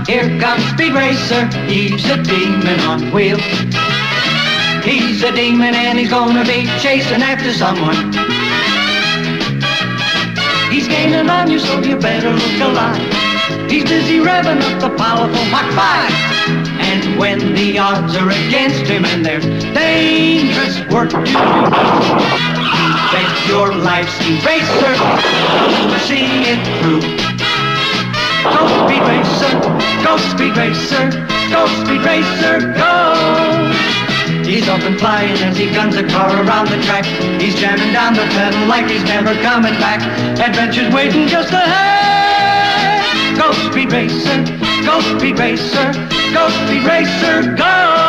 Here comes Speed Racer, he's a demon on wheels. He's a demon and he's gonna be chasing after someone. He's gaining on you, so you better look alive. He's busy revving up the powerful Mach 5. And when the odds are against him and there's dangerous work to do, bet your life, Speed Racer, to see it through. Go Speed Racer, go Speed Racer, go Speed Racer, go! He's up and flying as he guns a car around the track. He's jamming down the pedal like he's never coming back. Adventure's waiting just ahead. Go Speed Racer, go Speed Racer, go Speed Racer, go!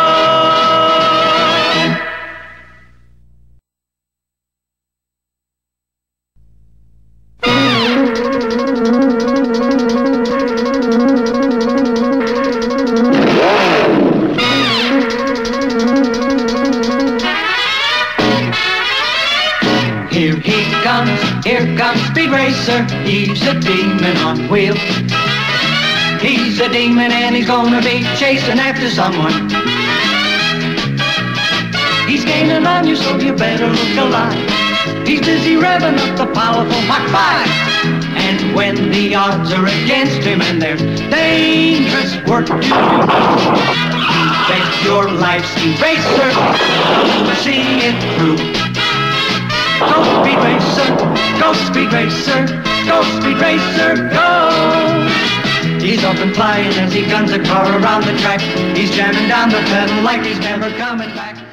Here comes Speed Racer, he's a demon on wheels. He's a demon and he's gonna be chasing after someone. He's gaining on you, so you better look alive. He's busy revving up the powerful Mach 5. And when the odds are against him and there's dangerous work to do, bet your life, Speed Racer, to see it through. Go Speed Racer, go Speed Racer, go Speed Racer, go! He's up and flying as he guns a car around the track. He's jamming down the pedal like he's never coming back.